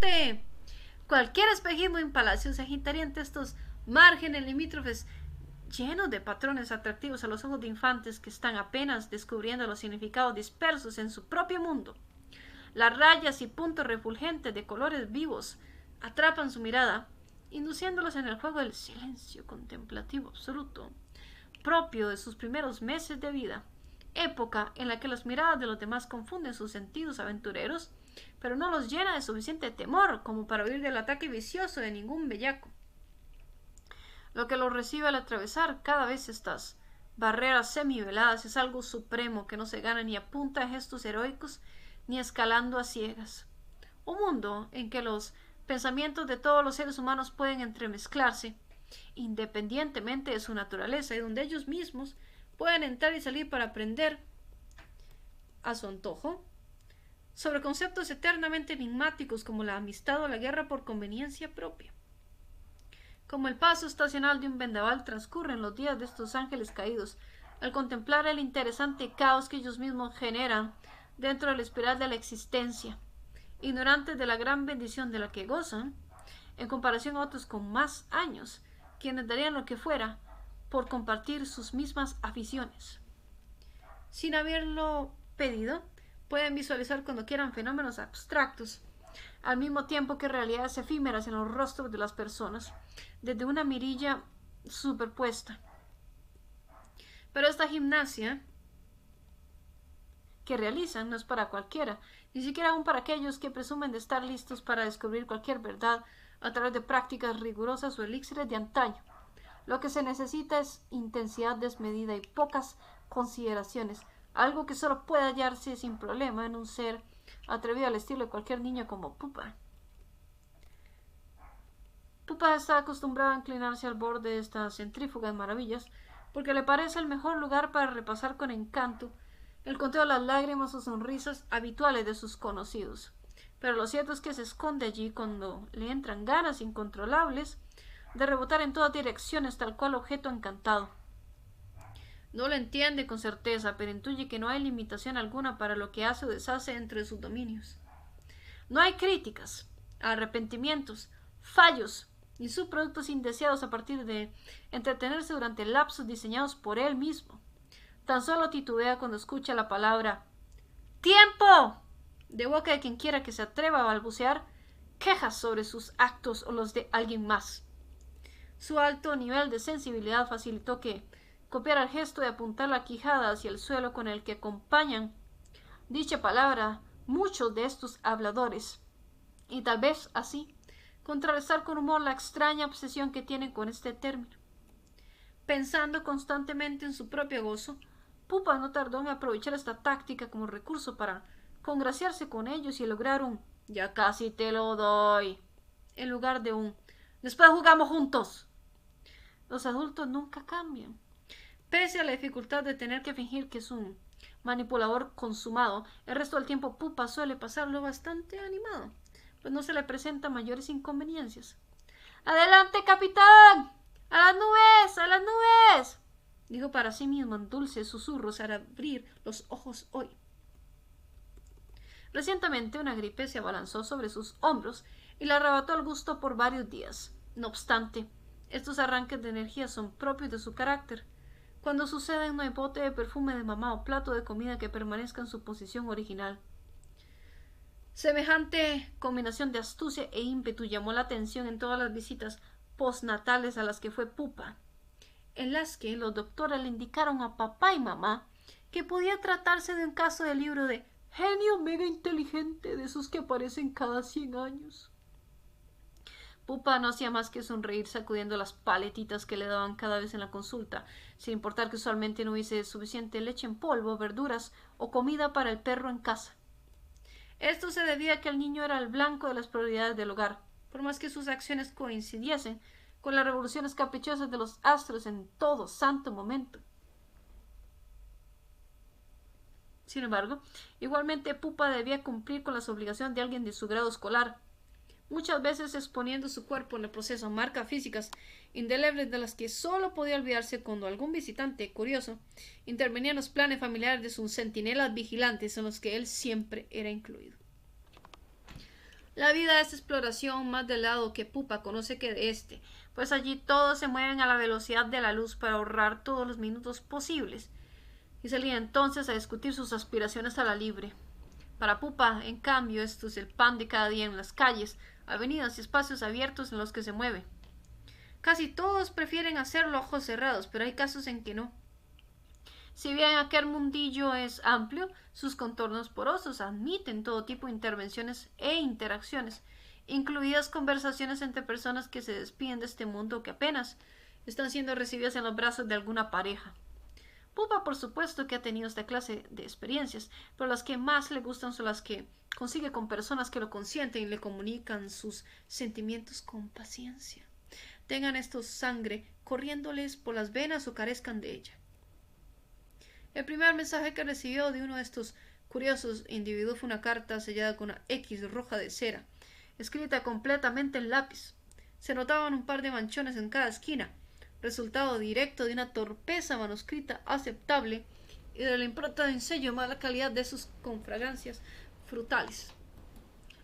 disfrute. Cualquier espejismo en palacio se agitaría ante estos márgenes limítrofes llenos de patrones atractivos a los ojos de infantes que están apenas descubriendo los significados dispersos en su propio mundo. Las rayas y puntos refulgentes de colores vivos atrapan su mirada, induciéndolos en el juego del silencio contemplativo absoluto, propio de sus primeros meses de vida, época en la que las miradas de los demás confunden sus sentidos aventureros, pero no los llena de suficiente temor como para huir del ataque vicioso de ningún bellaco. Lo que los recibe al atravesar cada vez estas barreras semiveladas es algo supremo que no se gana ni a punta de gestos heroicos ni escalando a ciegas. Un mundo en que los pensamientos de todos los seres humanos pueden entremezclarse, independientemente de su naturaleza, y donde ellos mismos pueden entrar y salir para aprender a su antojo sobre conceptos eternamente enigmáticos como la amistad o la guerra por conveniencia propia. Como el paso estacional de un vendaval transcurren los días de estos ángeles caídos, al contemplar el interesante caos que ellos mismos generan dentro de la espiral de la existencia, ignorantes de la gran bendición de la que gozan, en comparación a otros con más años, quienes darían lo que fuera por compartir sus mismas aficiones. Sin haberlo pedido, pueden visualizar cuando quieran fenómenos abstractos, al mismo tiempo que realidades efímeras en los rostros de las personas, desde una mirilla superpuesta. Pero esta gimnasia que realizan no es para cualquiera, ni siquiera aún para aquellos que presumen de estar listos para descubrir cualquier verdad a través de prácticas rigurosas o elixires de antaño. Lo que se necesita es intensidad desmedida y pocas consideraciones, algo que solo puede hallarse sin problema en un ser atrevido al estilo de cualquier niño como Pupa. Pupa está acostumbrado a inclinarse al borde de estas centrífugas maravillas, porque le parece el mejor lugar para repasar con encanto el conteo de las lágrimas o sonrisas habituales de sus conocidos. Pero lo cierto es que se esconde allí cuando le entran ganas incontrolables de rebotar en todas direcciones tal cual objeto encantado. No lo entiende con certeza, pero intuye que no hay limitación alguna para lo que hace o deshace entre sus dominios. No hay críticas, arrepentimientos, fallos ni subproductos indeseados a partir de entretenerse durante lapsos diseñados por él mismo. Tan solo titubea cuando escucha la palabra ¡tiempo! De boca de quien quiera que se atreva a balbucear quejas sobre sus actos o los de alguien más. Su alto nivel de sensibilidad facilitó que copiara el gesto de apuntar la quijada hacia el suelo con el que acompañan dicha palabra muchos de estos habladores, y tal vez así contrarrestar con humor la extraña obsesión que tienen con este término. Pensando constantemente en su propio gozo, Pupa no tardó en aprovechar esta táctica como recurso para congraciarse con ellos y lograr un «ya casi te lo doy» en lugar de un «después jugamos juntos». Los adultos nunca cambian. Pese a la dificultad de tener que fingir que es un manipulador consumado, el resto del tiempo Pupa suele pasarlo bastante animado, pues no se le presentan mayores inconveniencias. «¡Adelante, capitán! ¡A las nubes! ¡A las nubes!», dijo para sí mismo en dulces susurros al abrir los ojos hoy. Recientemente una gripe se abalanzó sobre sus hombros y le arrebató el gusto por varios días. No obstante, estos arranques de energía son propios de su carácter. Cuando suceden no hay bote de perfume de mamá o plato de comida que permanezca en su posición original. Semejante combinación de astucia e ímpetu llamó la atención en todas las visitas postnatales a las que fue Pupa, en las que los doctores le indicaron a papá y mamá que podía tratarse de un caso de libro de genio mega inteligente, de esos que aparecen cada 100 años. Pupa no hacía más que sonreír sacudiendo las paletitas que le daban cada vez en la consulta, sin importar que usualmente no hubiese suficiente leche en polvo, verduras o comida para el perro en casa. Esto se debía a que el niño era el blanco de las prioridades del hogar, por más que sus acciones coincidiesen con las revoluciones caprichosas de los astros en todo santo momento. Sin embargo, igualmente Pupa debía cumplir con las obligaciones de alguien de su grado escolar, muchas veces exponiendo su cuerpo en el proceso a marcas físicas indelebles de las que solo podía olvidarse cuando algún visitante curioso intervenía en los planes familiares de sus centinelas vigilantes en los que él siempre era incluido. La vida es exploración más del lado que Pupa conoce que de este, pues allí todos se mueven a la velocidad de la luz para ahorrar todos los minutos posibles, y salía entonces a discutir sus aspiraciones a la libre. Para Pupa, en cambio, esto es el pan de cada día en las calles, avenidas y espacios abiertos en los que se mueve. Casi todos prefieren hacerlo a ojos cerrados, pero hay casos en que no. Si bien aquel mundillo es amplio, sus contornos porosos admiten todo tipo de intervenciones e interacciones, incluidas conversaciones entre personas que se despiden de este mundo que apenas están siendo recibidas en los brazos de alguna pareja. Pupa, por supuesto, que ha tenido esta clase de experiencias, pero las que más le gustan son las que consigue con personas que lo consienten y le comunican sus sentimientos con paciencia. Tengan estos sangre corriéndoles por las venas o carezcan de ella. El primer mensaje que recibió de uno de estos curiosos individuos fue una carta sellada con una X roja de cera, escrita completamente en lápiz. Se notaban un par de manchones en cada esquina, resultado directo de una torpeza manuscrita aceptable y de la impronta de un sello mala calidad de sus confragancias frutales.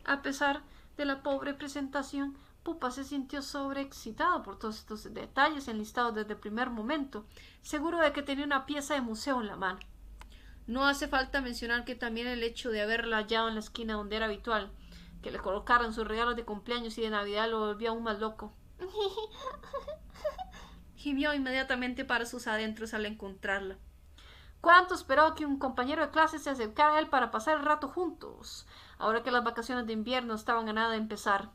A pesar de la pobre presentación, Pupa se sintió sobreexcitado por todos estos detalles enlistados desde el primer momento, seguro de que tenía una pieza de museo en la mano. No hace falta mencionar que también el hecho de haberla hallado en la esquina donde era habitual que le colocaran sus regalos de cumpleaños y de Navidad lo volvió aún más loco. Gimió inmediatamente para sus adentros al encontrarla. ¿Cuánto esperó que un compañero de clase se acercara a él para pasar el rato juntos, ahora que las vacaciones de invierno estaban a nada de empezar?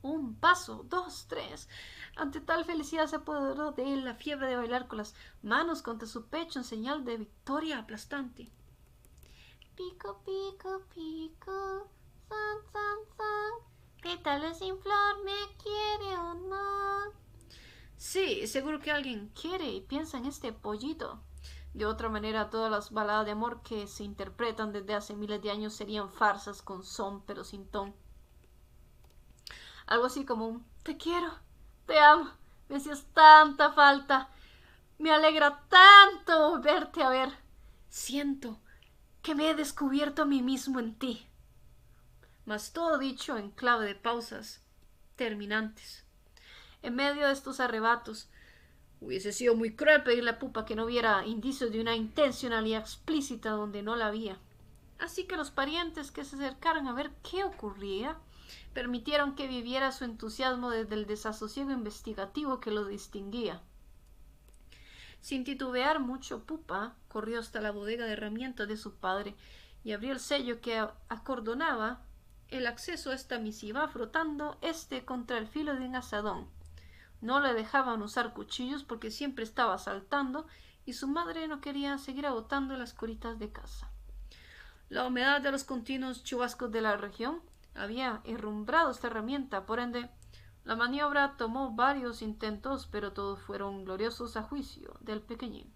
Un paso, dos, tres. Ante tal felicidad se apoderó de él la fiebre de bailar con las manos contra su pecho en señal de victoria aplastante. Pico, pico, pico, san, san, san. Pétalo sin flor, ¿me quiere o no? Sí, seguro que alguien quiere y piensa en este pollito. De otra manera, todas las baladas de amor que se interpretan desde hace miles de años serían farsas con son pero sin ton. Algo así como un te quiero, te amo, me hacías tanta falta, me alegra tanto volverte a ver. Siento que me he descubierto a mí mismo en ti. Mas todo dicho en clave de pausas terminantes. En medio de estos arrebatos, hubiese sido muy cruel pedirle a Pupa que no viera indicios de una intencionalidad explícita donde no la había. Así que los parientes que se acercaron a ver qué ocurría permitieron que viviera su entusiasmo desde el desasosiego investigativo que lo distinguía. Sin titubear mucho, Pupa corrió hasta la bodega de herramientas de su padre y abrió el sello que acordonaba el acceso a esta misiva, frotando este contra el filo de un asadón. No le dejaban usar cuchillos porque siempre estaba saltando y su madre no quería seguir agotando las curitas de casa. La humedad de los continuos chubascos de la región había herrumbrado esta herramienta, por ende, la maniobra tomó varios intentos, pero todos fueron gloriosos a juicio del pequeñín.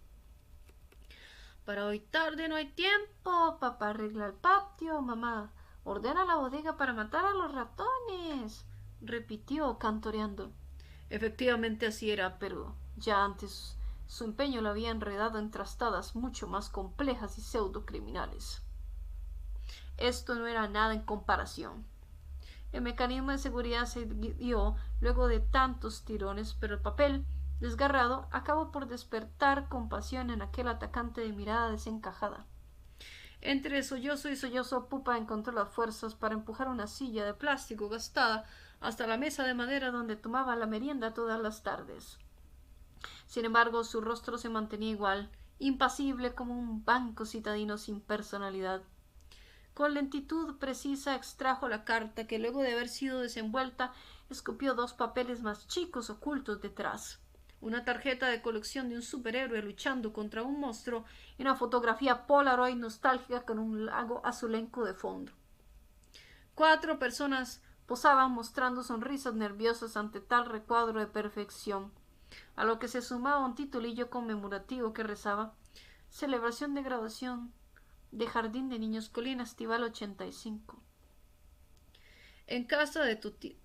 Para hoy tarde no hay tiempo, papá arregla el patio, mamá ordena la bodega para matar a los ratones, repitió cantoreando. Efectivamente así era, pero ya antes su empeño lo había enredado en trastadas mucho más complejas y pseudo-criminales. Esto no era nada en comparación. El mecanismo de seguridad se dio luego de tantos tirones, pero el papel, desgarrado, acabó por despertar compasión en aquel atacante de mirada desencajada. Entre sollozo y sollozo, Pupa encontró las fuerzas para empujar una silla de plástico gastada hasta la mesa de madera donde tomaba la merienda todas las tardes. Sin embargo, su rostro se mantenía igual, impasible como un banco citadino sin personalidad. Con lentitud precisa extrajo la carta que, luego de haber sido desenvuelta, escupió dos papeles más chicos ocultos detrás. Una tarjeta de colección de un superhéroe luchando contra un monstruo y una fotografía Polaroid nostálgica con un lago azulenco de fondo. 4 personas posaban mostrando sonrisas nerviosas ante tal recuadro de perfección, a lo que se sumaba un titulillo conmemorativo que rezaba Celebración de graduación de Jardín de Niños Colina Estival 85. En casa de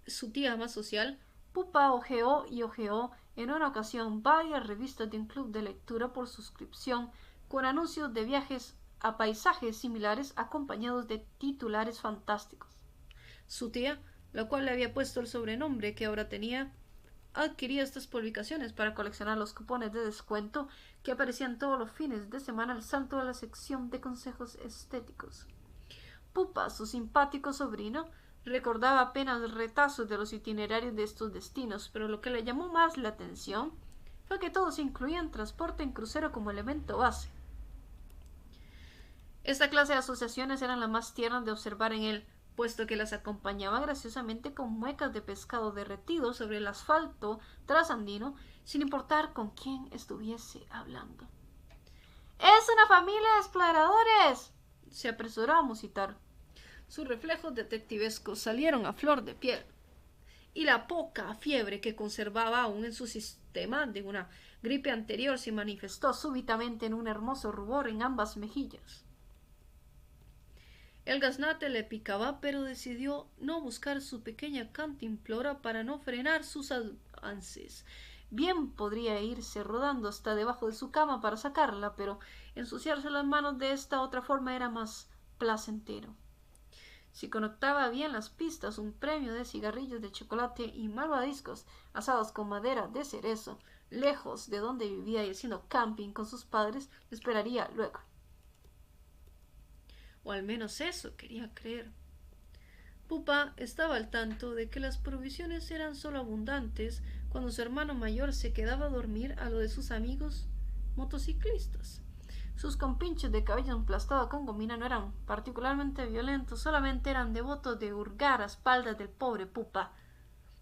su tía más social, Pupa hojeó y hojeó en una ocasión varias revistas de un club de lectura por suscripción con anuncios de viajes a paisajes similares acompañados de titulares fantásticos. Su tía, la cual le había puesto el sobrenombre que ahora tenía, adquiría estas publicaciones para coleccionar los cupones de descuento que aparecían todos los fines de semana al salto de la sección de consejos estéticos. Pupa, su simpático sobrino, recordaba apenas retazos de los itinerarios de estos destinos, pero lo que le llamó más la atención fue que todos incluían transporte en crucero como elemento base. Esta clase de asociaciones eran las más tiernas de observar en él, puesto que las acompañaba graciosamente con muecas de pescado derretido sobre el asfalto trasandino, sin importar con quién estuviese hablando. ¡Es una familia de exploradores!, se apresuró a musitar. Sus reflejos detectivescos salieron a flor de piel, y la poca fiebre que conservaba aún en su sistema de una gripe anterior se manifestó súbitamente en un hermoso rubor en ambas mejillas. El gaznate le picaba, pero decidió no buscar su pequeña cantimplora para no frenar sus avances. Bien podría irse rodando hasta debajo de su cama para sacarla, pero ensuciarse las manos de esta otra forma era más placentero. Si conectaba bien las pistas, un premio de cigarrillos de chocolate y malvadiscos asados con madera de cerezo, lejos de donde vivía y haciendo camping con sus padres, le esperaría luego. O al menos eso quería creer. Pupa estaba al tanto de que las provisiones eran solo abundantes cuando su hermano mayor se quedaba a dormir a lo de sus amigos motociclistas. Sus compinches de cabello emplastado con gomina no eran particularmente violentos, solamente eran devotos de hurgar a espaldas del pobre Pupa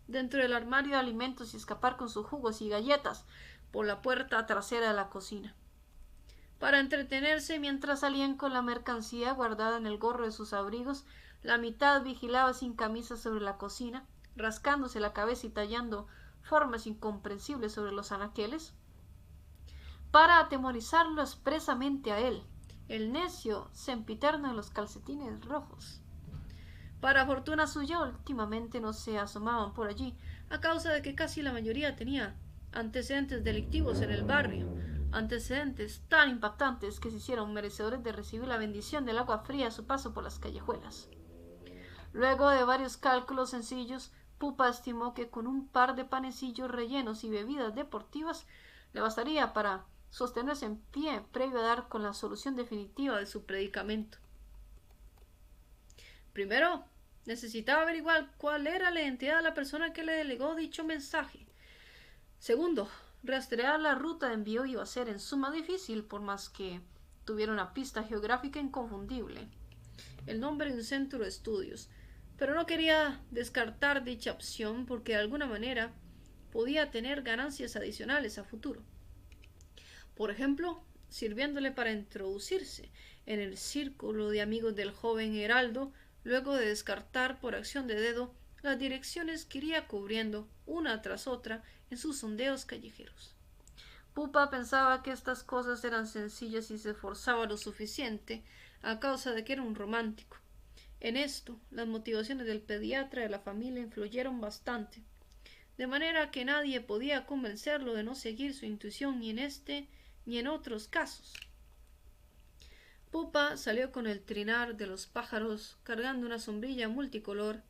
dentro del armario de alimentos y escapar con sus jugos y galletas por la puerta trasera de la cocina. Para entretenerse mientras salían con la mercancía guardada en el gorro de sus abrigos, la mitad vigilaba sin camisa sobre la cocina, rascándose la cabeza y tallando formas incomprensibles sobre los anaqueles, para atemorizarlo expresamente a él, el necio sempiterno de los calcetines rojos. Para fortuna suya, últimamente no se asomaban por allí, a causa de que casi la mayoría tenía antecedentes delictivos en el barrio, antecedentes tan impactantes que se hicieron merecedores de recibir la bendición del agua fría a su paso por las callejuelas. Luego de varios cálculos sencillos, Pupa estimó que con un par de panecillos rellenos y bebidas deportivas le bastaría para sostenerse en pie previo a dar con la solución definitiva de su predicamento. Primero, necesitaba averiguar cuál era la identidad de la persona que le delegó dicho mensaje. Segundo, rastrear la ruta de envío iba a ser en suma difícil, por más que tuviera una pista geográfica inconfundible, el nombre de un centro de estudios, pero no quería descartar dicha opción porque de alguna manera podía tener ganancias adicionales a futuro. Por ejemplo, sirviéndole para introducirse en el círculo de amigos del joven heraldo, luego de descartar por acción de dedo las direcciones que iría cubriendo una tras otra en sus sondeos callejeros. Pupa pensaba que estas cosas eran sencillas y se esforzaba lo suficiente a causa de que era un romántico. En esto, las motivaciones del pediatra de la familia influyeron bastante, de manera que nadie podía convencerlo de no seguir su intuición ni en este ni en otros casos. Pupa salió con el trinar de los pájaros, cargando una sombrilla multicolor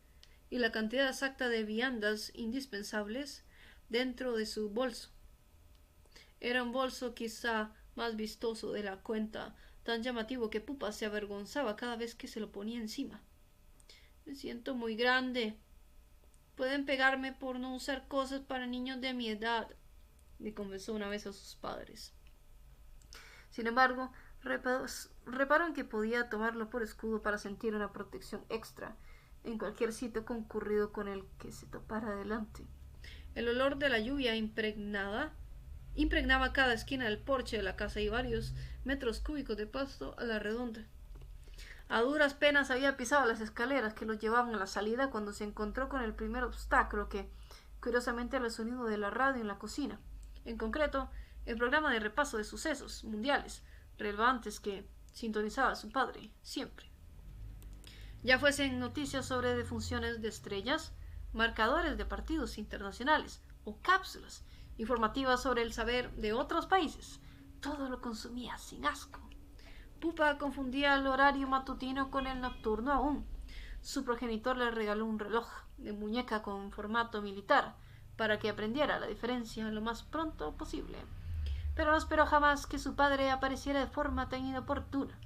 y la cantidad exacta de viandas indispensables dentro de su bolso. Era un bolso quizá más vistoso de la cuenta, tan llamativo que Pupa se avergonzaba cada vez que se lo ponía encima. Me siento muy grande. Pueden pegarme por no usar cosas para niños de mi edad, le confesó una vez a sus padres. Sin embargo, reparó en que podía tomarlo por escudo para sentir una protección extra en cualquier sitio concurrido con el que se topara adelante. El olor de la lluvia impregnaba cada esquina del porche de la casa y varios metros cúbicos de pasto a la redonda. A duras penas había pisado las escaleras que lo llevaban a la salida cuando se encontró con el primer obstáculo que, curiosamente, era el sonido de la radio en la cocina. En concreto, el programa de repaso de sucesos mundiales relevantes que sintonizaba su padre siempre. Ya fuesen noticias sobre defunciones de estrellas, marcadores de partidos internacionales o cápsulas informativas sobre el saber de otros países, todo lo consumía sin asco. Pupa confundía el horario matutino con el nocturno aún. su progenitor le regaló un reloj de muñeca con formato militar para que aprendiera la diferencia lo más pronto posible. Pero no esperó jamás que su padre apareciera de forma tan inoportuna.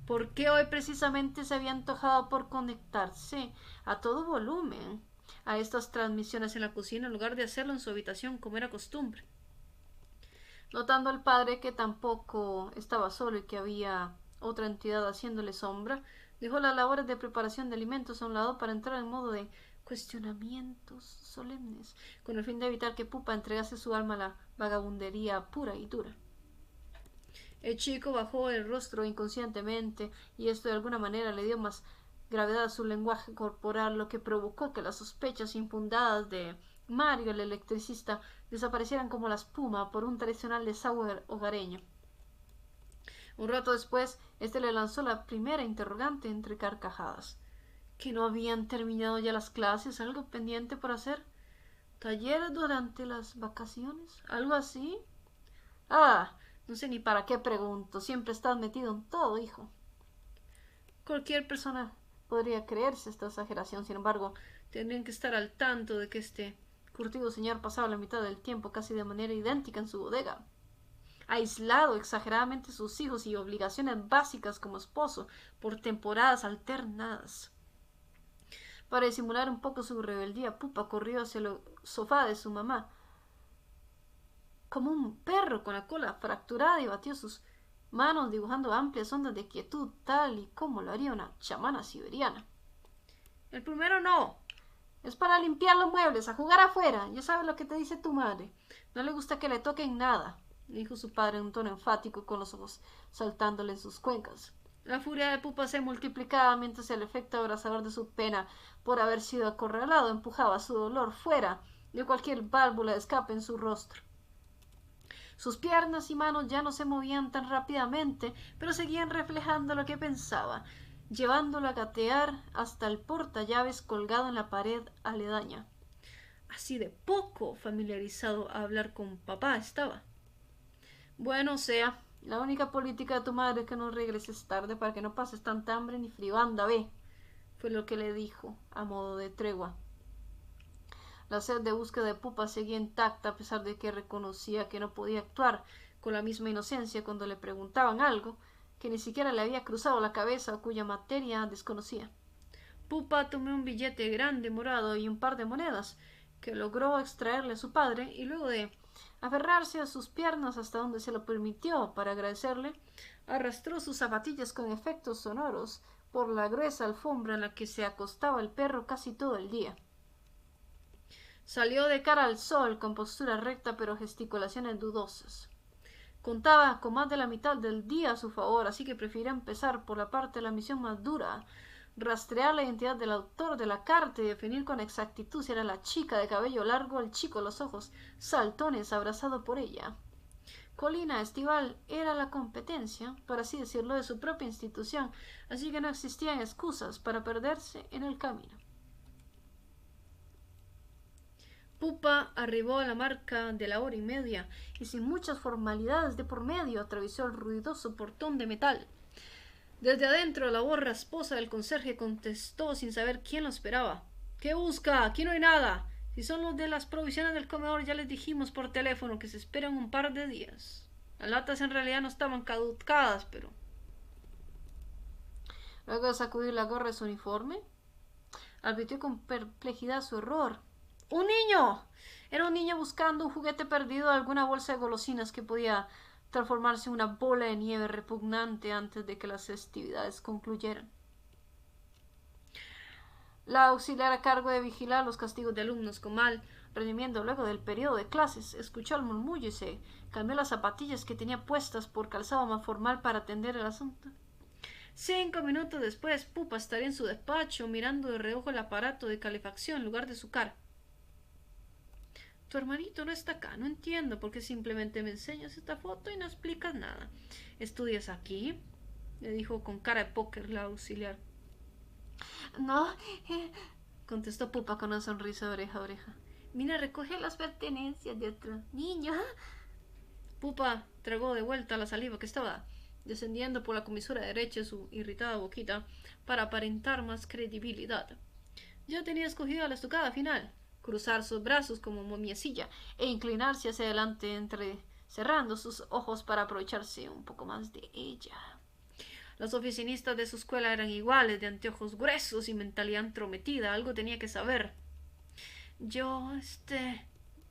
¿Por qué hoy precisamente se había antojado por conectarse a todo volumen a estas transmisiones en la cocina en lugar de hacerlo en su habitación como era costumbre? Notando al padre que tampoco estaba solo y que había otra entidad haciéndole sombra, dejó las labores de preparación de alimentos a un lado para entrar en modo de cuestionamientos solemnes, con el fin de evitar que Pupa entregase su alma a la vagabundería pura y dura. El chico bajó el rostro inconscientemente y esto de alguna manera le dio más gravedad a su lenguaje corporal, lo que provocó que las sospechas infundadas de Mario, el electricista, desaparecieran como la espuma por un tradicional desagüe hogareño. Un rato después, este le lanzó la primera interrogante entre carcajadas. ¿Que no habían terminado ya las clases? ¿Algo pendiente por hacer? ¿Taller durante las vacaciones? ¿Algo así? Ah, no sé ni para qué pregunto. Siempre estás metido en todo, hijo. Cualquier persona podría creerse esta exageración. Sin embargo, tendrían que estar al tanto de que este curtido señor pasaba la mitad del tiempo casi de manera idéntica en su bodega, aislado exageradamente de sus hijos y obligaciones básicas como esposo por temporadas alternadas. Para disimular un poco su rebeldía, Pupa corrió hacia el sofá de su mamá como un perro con la cola fracturada y batió sus manos dibujando amplias ondas de quietud, tal y como lo haría una chamana siberiana. El primero no. Es para limpiar los muebles, a jugar afuera. Ya sabes lo que te dice tu madre. No le gusta que le toquen nada, dijo su padre en un tono enfático, con los ojos saltándole en sus cuencas. La furia de Pupa se multiplicaba mientras el efecto abrasador de su pena por haber sido acorralado empujaba su dolor fuera de cualquier válvula de escape en su rostro. Sus piernas y manos ya no se movían tan rápidamente, pero seguían reflejando lo que pensaba, llevándolo a gatear hasta el portallaves colgado en la pared aledaña. Así de poco familiarizado a hablar con papá estaba. Bueno, sea, la única política de tu madre es que no regreses tarde para que no pases tanta hambre ni frío. Anda, ve, fue lo que le dijo a modo de tregua. La sed de búsqueda de Pupa seguía intacta a pesar de que reconocía que no podía actuar con la misma inocencia cuando le preguntaban algo que ni siquiera le había cruzado la cabeza o cuya materia desconocía. Pupa tomó un billete grande morado y un par de monedas que logró extraerle a su padre y luego de aferrarse a sus piernas hasta donde se lo permitió para agradecerle, arrastró sus zapatillas con efectos sonoros por la gruesa alfombra en la que se acostaba el perro casi todo el día. Salió de cara al sol con postura recta pero gesticulaciones dudosas. Contaba con más de la mitad del día a su favor, así que prefirió empezar por la parte de la misión más dura, rastrear la identidad del autor de la carta y definir con exactitud si era la chica de cabello largo o el chico de los ojos saltones abrazado por ella. Colina Estival era la competencia, por así decirlo, de su propia institución, así que no existían excusas para perderse en el camino. Pupa arribó a la marca de la hora y media y sin muchas formalidades de por medio atravesó el ruidoso portón de metal. Desde adentro la voz rasposa del conserje contestó sin saber quién lo esperaba. ¿Qué busca? Aquí no hay nada. Si son los de las provisiones del comedor ya les dijimos por teléfono que se esperan un par de días. Las latas en realidad no estaban caducadas, pero... Luego de sacudir la gorra de su uniforme, advirtió con perplejidad su error. ¡Un niño! Era un niño buscando un juguete perdido de alguna bolsa de golosinas que podía transformarse en una bola de nieve repugnante antes de que las festividades concluyeran. La auxiliar a cargo de vigilar los castigos de alumnos con mal rendimiento luego del periodo de clases escuchó el murmullo y se cambió las zapatillas que tenía puestas por calzado más formal para atender el asunto. 5 minutos después, Pupa estaría en su despacho mirando de reojo el aparato de calefacción en lugar de su cara. Tu hermanito no está acá. No entiendo por qué simplemente me enseñas esta foto y no explicas nada. ¿Estudias aquí? Le dijo con cara de póker la auxiliar. No, contestó Pupa con una sonrisa de oreja a oreja. Vine a recoger las pertenencias de otro niño. Pupa tragó de vuelta la saliva que estaba descendiendo por la comisura derecha de su irritada boquita para aparentar más credibilidad. Ya tenía escogida la estocada final, cruzar sus brazos como momiecilla e inclinarse hacia adelante cerrando sus ojos para aprovecharse un poco más de ella. Los oficinistas de su escuela eran iguales, de anteojos gruesos y mentalidad entrometida. Algo tenía que saber.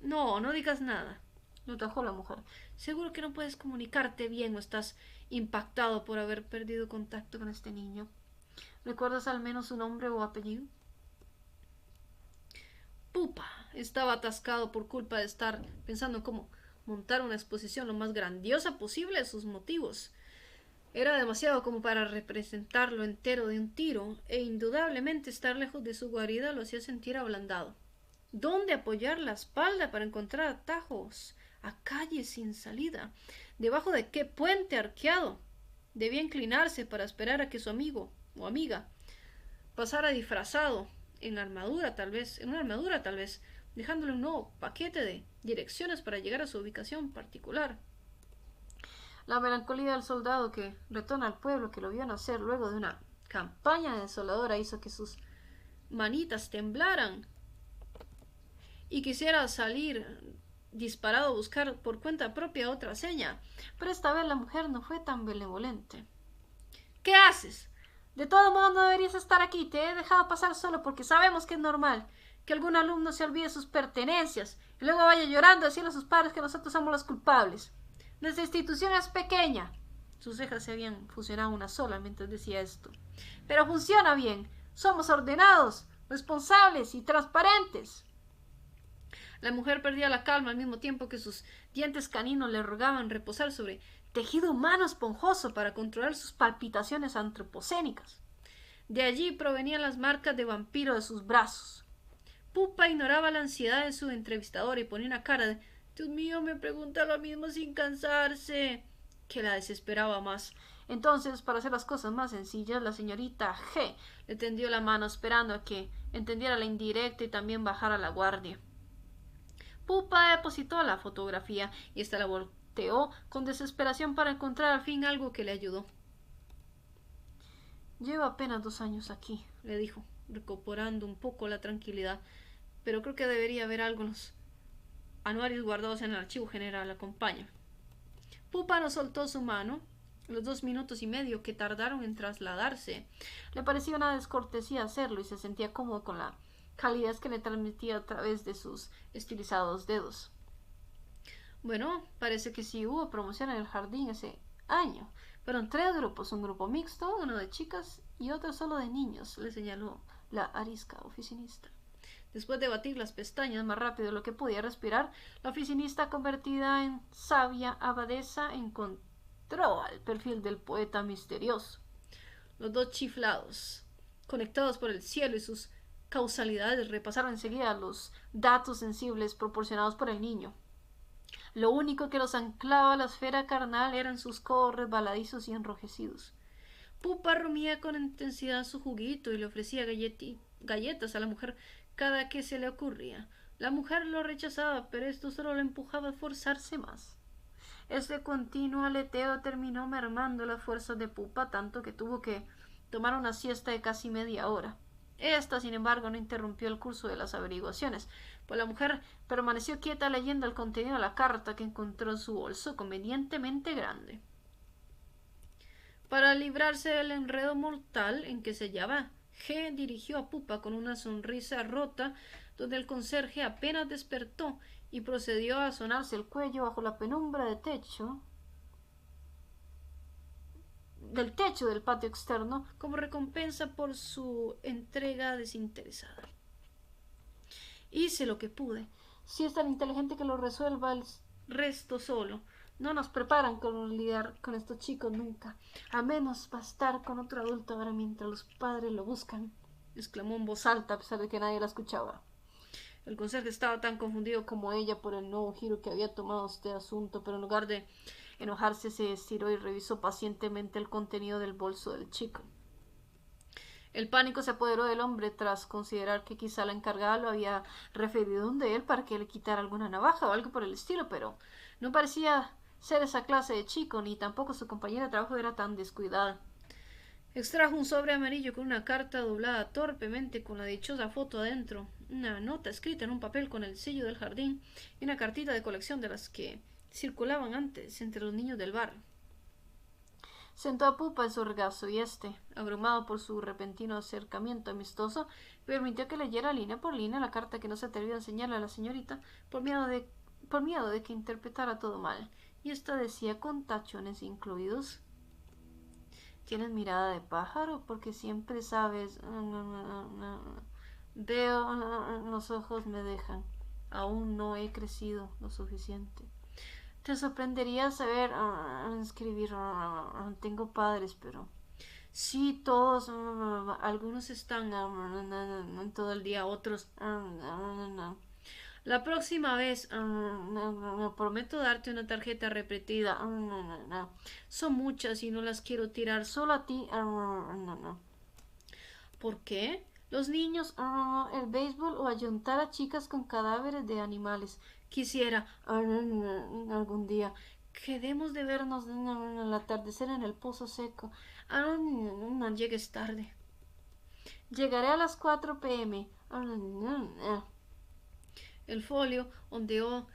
No digas nada, lo tajó la mujer. Seguro que no puedes comunicarte bien o estás impactado por haber perdido contacto con este niño. ¿Recuerdas al menos su nombre o apellido? Pupa estaba atascado por culpa de estar pensando en cómo montar una exposición lo más grandiosa posible de sus motivos. Era demasiado como para representarlo entero de un tiro, e indudablemente estar lejos de su guarida lo hacía sentir ablandado. ¿Dónde apoyar la espalda para encontrar atajos a calles sin salida? ¿Debajo de qué puente arqueado? Debía inclinarse para esperar a que su amigo o amiga pasara disfrazado en una armadura tal vez, dejándole un nuevo paquete de direcciones para llegar a su ubicación particular. La melancolía del soldado que retorna al pueblo que lo vio nacer luego de una campaña desoladora hizo que sus manitas temblaran y quisiera salir disparado a buscar por cuenta propia otra seña, pero esta vez la mujer no fue tan benevolente. ¿Qué haces? De todo modo no deberías estar aquí. Te he dejado pasar solo porque sabemos que es normal que algún alumno se olvide sus pertenencias y luego vaya llorando a decirle a sus padres que nosotros somos los culpables. Nuestra institución es pequeña. Sus cejas se habían fusionado una sola mientras decía esto. Pero funciona bien. Somos ordenados, responsables y transparentes. La mujer perdía la calma al mismo tiempo que sus dientes caninos le rogaban reposar sobre tejido humano esponjoso para controlar sus palpitaciones antropocénicas. De allí provenían las marcas de vampiro de sus brazos. Pupa ignoraba la ansiedad de su entrevistador y ponía una cara de «Dios mío, me pregunta lo mismo sin cansarse», que la desesperaba más. Entonces, para hacer las cosas más sencillas, la señorita G le tendió la mano esperando a que entendiera la indirecta y también bajara la guardia. Pupa depositó la fotografía y ésta la volteó con desesperación para encontrar al fin algo que le ayudó. «Llevo apenas 2 años aquí», le dijo, recuperando un poco la tranquilidad, «pero creo que debería haber algo en los anuarios guardados en el archivo general. Acompaña». Pupa no soltó su mano. Los 2 minutos y medio que tardaron en trasladarse le parecía una descortesía hacerlo y se sentía cómodo con la calidez que le transmitía a través de sus estilizados dedos. «Bueno, parece que sí hubo promoción en el jardín ese año. Fueron 3 grupos, un grupo mixto, uno de chicas y otro solo de niños», le señaló la arisca oficinista. Después de batir las pestañas más rápido de lo que podía respirar, la oficinista, convertida en sabia abadesa, encontró al perfil del poeta misterioso. Los 2 chiflados, conectados por el cielo y sus causalidades, repasaron enseguida los datos sensibles proporcionados por el niño. Lo único que los anclaba a la esfera carnal eran sus codos resbaladizos y enrojecidos. Pupa rumía con intensidad su juguito y le ofrecía galletas a la mujer cada que se le ocurría. La mujer lo rechazaba, pero esto solo le empujaba a esforzarse más. Este continuo aleteo terminó mermando las fuerzas de Pupa tanto que tuvo que tomar una siesta de casi media hora. Esta, sin embargo, no interrumpió el curso de las averiguaciones, pues la mujer permaneció quieta leyendo el contenido de la carta que encontró en su bolso convenientemente grande. Para librarse del enredo mortal en que se hallaba, G dirigió a Pupa con una sonrisa rota, donde el conserje apenas despertó y procedió a sonarse el cuello bajo la penumbra del techo del patio externo como recompensa por su entrega desinteresada. «Hice lo que pude. Si es tan inteligente que lo resuelva el resto solo. No nos preparan con lidiar con estos chicos nunca. A menos va a estar con otro adulto ahora mientras los padres lo buscan», exclamó en voz alta a pesar de que nadie la escuchaba. El conserje estaba tan confundido como ella por el nuevo giro que había tomado este asunto, pero en lugar de enojarse se estiró y revisó pacientemente el contenido del bolso del chico. El pánico se apoderó del hombre tras considerar que quizá la encargada lo había referido de él para que le quitara alguna navaja o algo por el estilo, pero no parecía ser esa clase de chico, ni tampoco su compañera de trabajo era tan descuidada. Extrajo un sobre amarillo con una carta doblada torpemente con la dichosa foto adentro, una nota escrita en un papel con el sello del jardín y una cartita de colección de las que circulaban antes entre los niños del bar. Sentó a Pupa en su regazo y abrumado por su repentino acercamiento amistoso, permitió que leyera línea por línea la carta que no se atrevió a enseñarle a la señorita por miedo de que interpretara todo mal. Y esta decía con tachones incluidos: ¿Tienes mirada de pájaro? Porque siempre sabes. Veo, los ojos me dejan. Aún no he crecido lo suficiente. Te sorprendería saber escribir. Tengo padres, pero sí, todos. Algunos están todo el día, otros. La próxima vez me prometo darte una tarjeta repetida. Son muchas y no las quiero tirar solo a ti. ¿Por qué? Los niños, el béisbol o ayuntar a chicas con cadáveres de animales. Quisiera algún día. Quedemos de vernos al atardecer en el pozo seco. No llegues tarde. Llegaré a las 4 p.m. El folio ondeó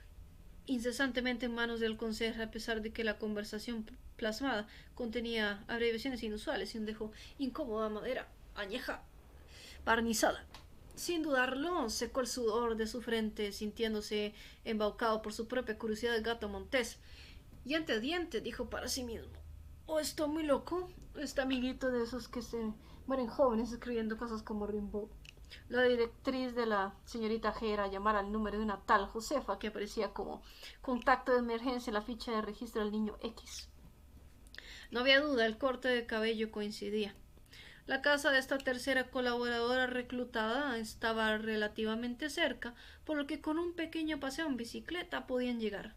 incesantemente en manos del conserje, a pesar de que la conversación plasmada contenía abreviaciones inusuales y un dejo incómoda madera añeja barnizada. Sin dudarlo, secó el sudor de su frente, sintiéndose embaucado por su propia curiosidad de gato montés. Diente a diente, dijo para sí mismo: ¿O estoy muy loco? Este amiguito de esos que se mueren jóvenes escribiendo cosas como Rimbaud. La directriz de la señorita G era llamar al número de una tal Josefa, que aparecía como contacto de emergencia en la ficha de registro del niño X. No había duda, el corte de cabello coincidía. La casa de esta tercera colaboradora reclutada estaba relativamente cerca, por lo que con un pequeño paseo en bicicleta podían llegar.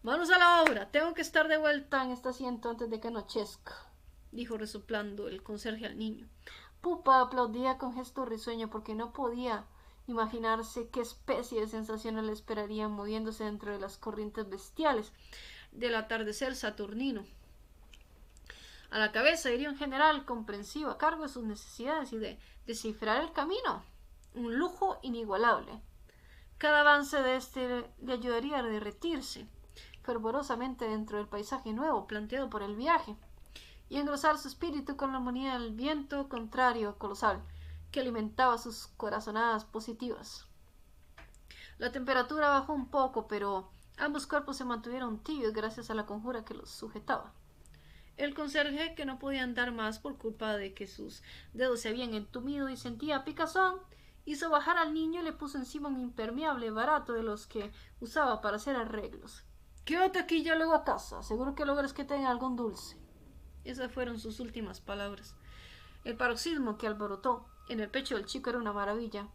Manos a la obra, tengo que estar de vuelta en este asiento antes de que anochezca, dijo resoplando el conserje al niño. Pupa aplaudía con gesto risueño porque no podía imaginarse qué especie de sensaciones le esperarían moviéndose dentro de las corrientes bestiales del atardecer saturnino. A la cabeza iría un general comprensivo a cargo de sus necesidades y de descifrar el camino. Un lujo inigualable. Cada avance de este le ayudaría a derretirse fervorosamente dentro del paisaje nuevo planteado por el viaje y engrosar su espíritu con la armonía del viento contrario colosal que alimentaba sus corazonadas positivas. La temperatura bajó un poco, pero ambos cuerpos se mantuvieron tibios gracias a la conjura que los sujetaba. El conserje, que no podía andar más por culpa de que sus dedos se habían entumido y sentía picazón, hizo bajar al niño y le puso encima un impermeable barato de los que usaba para hacer arreglos. Quédate aquí, ya luego a casa. Seguro que logras que tenga algún dulce. Esas fueron sus últimas palabras. El paroxismo que alborotó en el pecho del chico era una maravilla,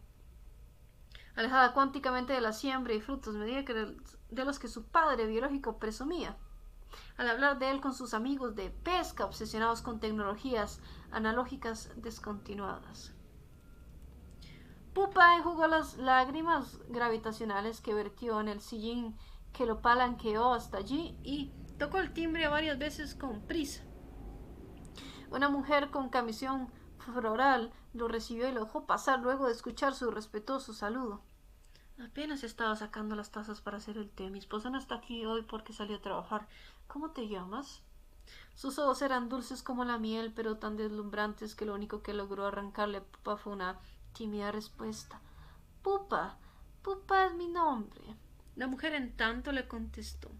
alejada cuánticamente de la siembra y frutos mediocres de los que su padre biológico presumía, al hablar de él con sus amigos de pesca obsesionados con tecnologías analógicas descontinuadas. Pupa enjugó las lágrimas gravitacionales que vertió en el sillín que lo palanqueó hasta allí y tocó el timbre varias veces con prisa. Una mujer con camisón floral lo recibió y lo dejó pasar luego de escuchar su respetuoso saludo. Apenas estaba sacando las tazas para hacer el té. Mi esposa no está aquí hoy porque salió a trabajar. ¿Cómo te llamas? Sus ojos eran dulces como la miel, pero tan deslumbrantes que lo único que logró arrancarle a Pupa fue una tímida respuesta. Pupa, Pupa es mi nombre. La mujer en tanto le contestó.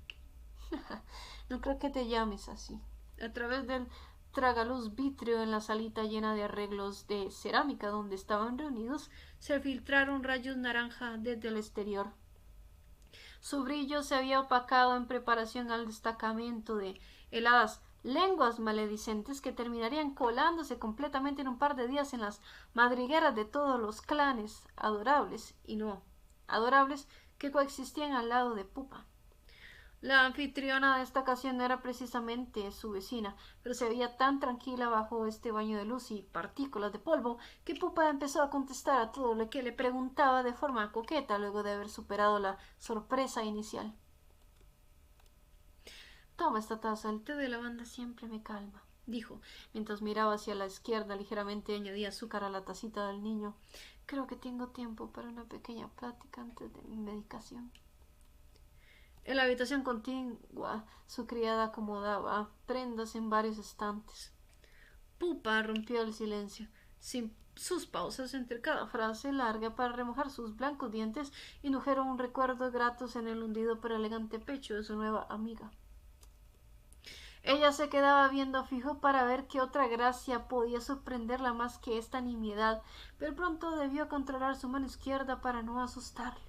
No creo que te llames así. A través del tragaluz vítreo en la salita llena de arreglos de cerámica donde estaban reunidos, se filtraron rayos naranja desde el exterior. Su brillo se había opacado en preparación al destacamento de heladas lenguas maledicentes que terminarían colándose completamente en un par de días en las madrigueras de todos los clanes adorables y no adorables que coexistían al lado de Pupa. La anfitriona de esta ocasión no era precisamente su vecina, pero se veía tan tranquila bajo este baño de luz y partículas de polvo que Pupa empezó a contestar a todo lo que le preguntaba de forma coqueta luego de haber superado la sorpresa inicial. Toma esta taza, el té de lavanda siempre me calma, dijo, mientras miraba hacia la izquierda ligeramente y añadía azúcar a la tacita del niño. Creo que tengo tiempo para una pequeña plática antes de mi medicación. En la habitación contigua, su criada acomodaba prendas en varios estantes. Pupa rompió el silencio, sin sus pausas entre cada frase larga para remojar sus blancos dientes indujeron un recuerdo gratos en el hundido pero elegante pecho de su nueva amiga. Ella se quedaba viendo fijo para ver qué otra gracia podía sorprenderla más que esta nimiedad, pero pronto debió controlar su mano izquierda para no asustarlo.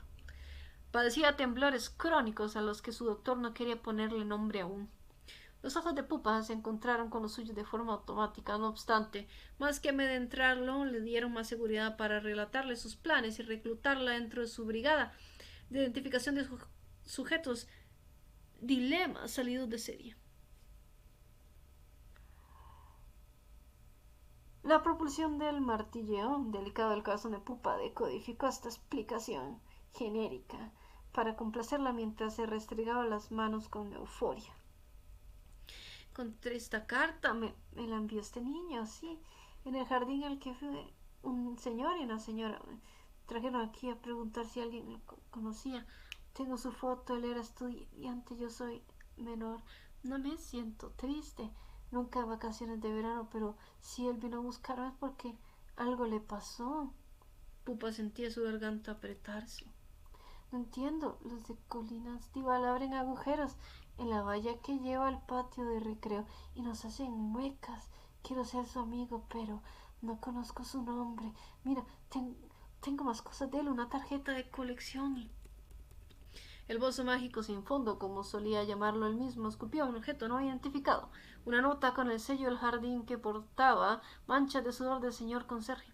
Padecía temblores crónicos a los que su doctor no quería ponerle nombre aún. Los ojos de Pupa se encontraron con los suyos de forma automática, no obstante, más que adentrarlo, le dieron más seguridad para relatarle sus planes y reclutarla dentro de su brigada de identificación de sujetos dilemas salidos de serie. La propulsión del martilleo delicado del corazón de Pupa decodificó esta explicación genérica para complacerla mientras se restregaba las manos con euforia. Encontré esta carta, me la envió este niño, sí, en el jardín al que fue un señor y una señora. Me trajeron aquí a preguntar si alguien lo conocía. Tengo su foto, él era estudiante, yo soy menor. No me siento triste, nunca en vacaciones de verano, pero si él vino a buscarme es porque algo le pasó. Pupa sentía su garganta apretarse. No entiendo, los de Colinas Dival abren agujeros en la valla que lleva al patio de recreo y nos hacen muecas. Quiero ser su amigo, pero no conozco su nombre. Mira, tengo más cosas de él, una tarjeta de colección. El bozo mágico sin fondo, como solía llamarlo él mismo, escupió un objeto no identificado, una nota con el sello del jardín que portaba manchas de sudor del señor conserje.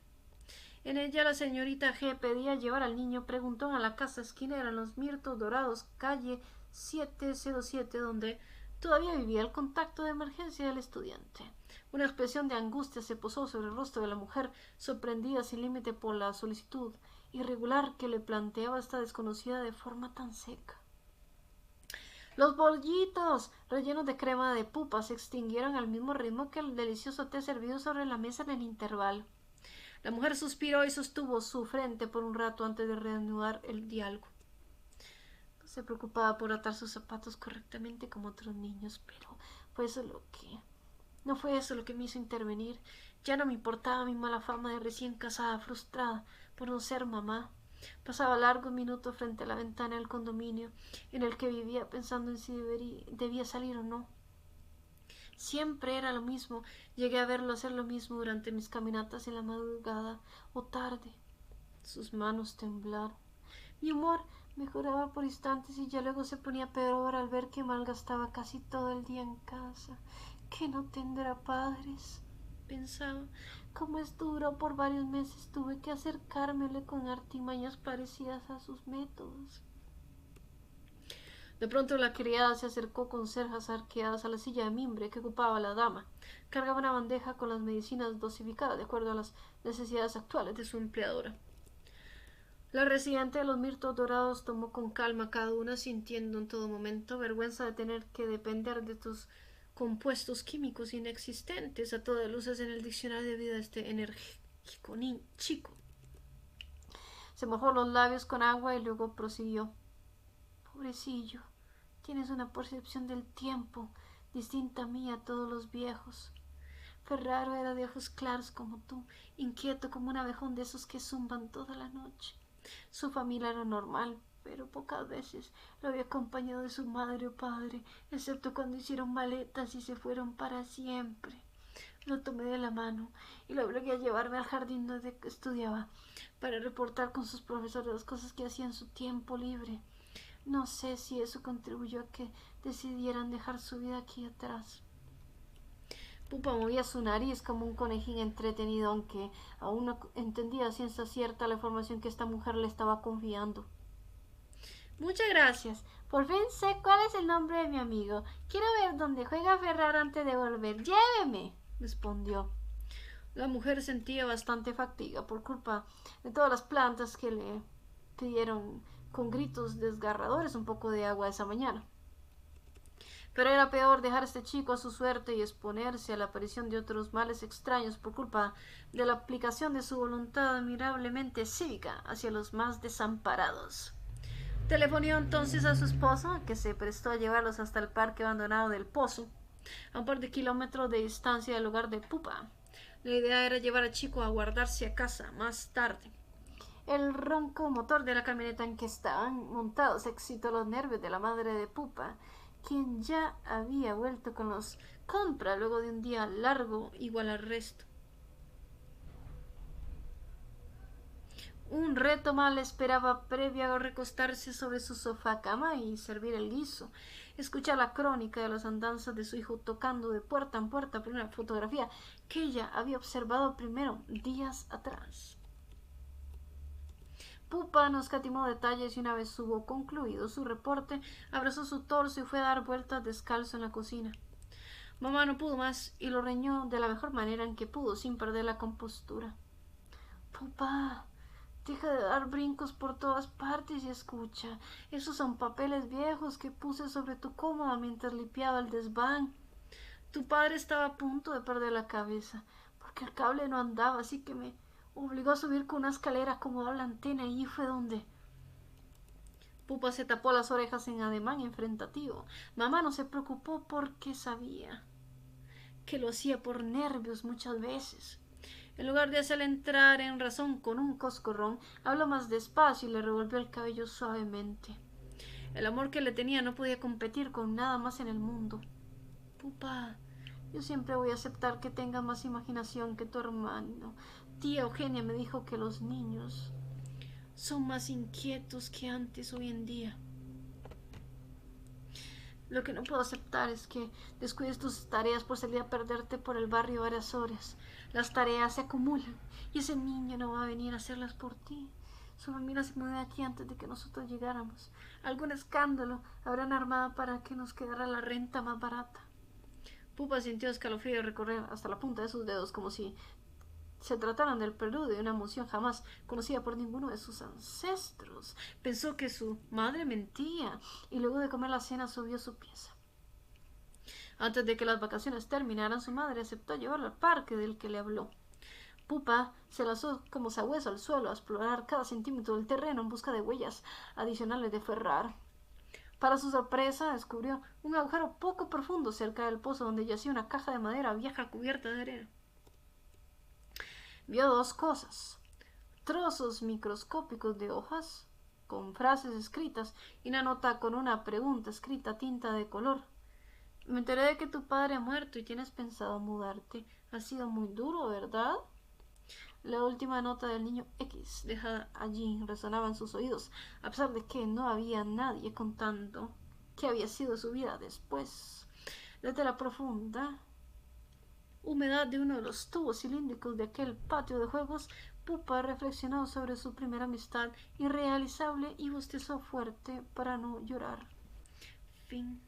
En ella la señorita G pedía llevar al niño preguntón a la casa esquinera en los Mirtos Dorados, calle 707, donde todavía vivía el contacto de emergencia del estudiante. Una expresión de angustia se posó sobre el rostro de la mujer, sorprendida sin límite por la solicitud irregular que le planteaba esta desconocida de forma tan seca. Los bollitos rellenos de crema de Pupa se extinguieron al mismo ritmo que el delicioso té servido sobre la mesa en el intervalo. La mujer suspiró y sostuvo su frente por un rato antes de reanudar el diálogo. No se preocupaba por atar sus zapatos correctamente como otros niños, pero no fue eso lo que me hizo intervenir. Ya no me importaba mi mala fama de recién casada frustrada por no ser mamá. Pasaba largos minutos frente a la ventana del condominio en el que vivía pensando en si debía salir o no. Siempre era lo mismo. Llegué a verlo hacer lo mismo durante mis caminatas en la madrugada o tarde. Sus manos temblaron. Mi humor mejoraba por instantes y ya luego se ponía peor al ver que malgastaba casi todo el día en casa. Que no tendrá padres, pensaba. Como es duro, por varios meses tuve que acercármele con artimañas parecidas a sus métodos. De pronto la criada se acercó con cejas arqueadas a la silla de mimbre que ocupaba la dama. Cargaba una bandeja con las medicinas dosificadas de acuerdo a las necesidades actuales de su empleadora. La residente de los Mirtos Dorados tomó con calma cada una, sintiendo en todo momento vergüenza de tener que depender de estos compuestos químicos inexistentes a todas luces en el diccionario de vida de este enérgico chico. Se mojó los labios con agua y luego prosiguió. Pobrecillo, tienes una percepción del tiempo distinta a mí, a todos los viejos. Ferraro era de ojos claros como tú, inquieto como un abejón de esos que zumban toda la noche. Su familia era normal, pero pocas veces lo había acompañado de su madre o padre, excepto cuando hicieron maletas y se fueron para siempre. Lo tomé de la mano y lo obligué a llevarme al jardín donde estudiaba para reportar con sus profesores las cosas que hacía en su tiempo libre. No sé si eso contribuyó a que decidieran dejar su vida aquí atrás. Pupa movía su nariz como un conejín entretenido, aunque aún no entendía a ciencia cierta la información que esta mujer le estaba confiando. Muchas gracias. Por fin sé cuál es el nombre de mi amigo. Quiero ver dónde juega Ferraro antes de volver. Lléveme, respondió. La mujer sentía bastante fatiga por culpa de todas las plantas que le pidieron con gritos desgarradores un poco de agua esa mañana. Pero era peor dejar a este chico a su suerte y exponerse a la aparición de otros males extraños por culpa de la aplicación de su voluntad admirablemente cívica hacia los más desamparados. Telefonió entonces a su esposa, que se prestó a llevarlos hasta el parque abandonado del Pozo, a un par de kilómetros de distancia del hogar de Pupa. La idea era llevar al chico a guardarse a casa más tarde. El ronco motor de la camioneta en que estaban montados excitó los nervios de la madre de Pupa, quien ya había vuelto con los compras luego de un día largo igual al resto. Un reto mal esperaba previo a recostarse sobre su sofá cama y servir el guiso. Escuchar la crónica de las andanzas de su hijo tocando de puerta en puerta por una fotografía que ella había observado primero días atrás. Pupa no escatimó detalles y una vez hubo concluido su reporte, abrazó su torso y fue a dar vueltas descalzo en la cocina. Mamá no pudo más y lo reñó de la mejor manera en que pudo sin perder la compostura. Pupa, deja de dar brincos por todas partes y escucha. Esos son papeles viejos que puse sobre tu cómoda mientras limpiaba el desván. Tu padre estaba a punto de perder la cabeza, porque el cable no andaba, así que me obligó a subir con una escalera, acomodar la antena y fue donde... Pupa se tapó las orejas en ademán enfrentativo. Mamá no se preocupó porque sabía que lo hacía por nervios muchas veces. En lugar de hacerle entrar en razón con un coscorrón, habló más despacio y le revolvió el cabello suavemente. El amor que le tenía no podía competir con nada más en el mundo. Pupa, yo siempre voy a aceptar que tenga más imaginación que tu hermano. Tía Eugenia me dijo que los niños son más inquietos que antes hoy en día. Lo que no puedo aceptar es que descuides tus tareas por salir a perderte por el barrio varias horas. Las tareas se acumulan y ese niño no va a venir a hacerlas por ti. Su familia se mudó de aquí antes de que nosotros llegáramos. Algún escándalo habrán armado para que nos quedara la renta más barata. Pupa sintió escalofrío recorrer hasta la punta de sus dedos como si se trataran del preludio de una emoción jamás conocida por ninguno de sus ancestros. Pensó que su madre mentía y luego de comer la cena subió su pieza. Antes de que las vacaciones terminaran, su madre aceptó llevarlo al parque del que le habló. Pupa se lanzó como sabueso al suelo a explorar cada centímetro del terreno en busca de huellas adicionales de ferrar. Para su sorpresa, descubrió un agujero poco profundo cerca del pozo donde yacía una caja de madera vieja cubierta de arena. Vio dos cosas: trozos microscópicos de hojas con frases escritas y una nota con una pregunta escrita a tinta de color. Me enteré de que tu padre ha muerto y tienes pensado mudarte. Ha sido muy duro, ¿verdad? La última nota del niño X, dejada allí, resonaba en sus oídos, a pesar de que no había nadie contando qué había sido su vida después. Desde la profunda humedad de uno de los tubos cilíndricos de aquel patio de juegos, Pupa reflexionó sobre su primera amistad irrealizable y bostezó fuerte para no llorar. Fin.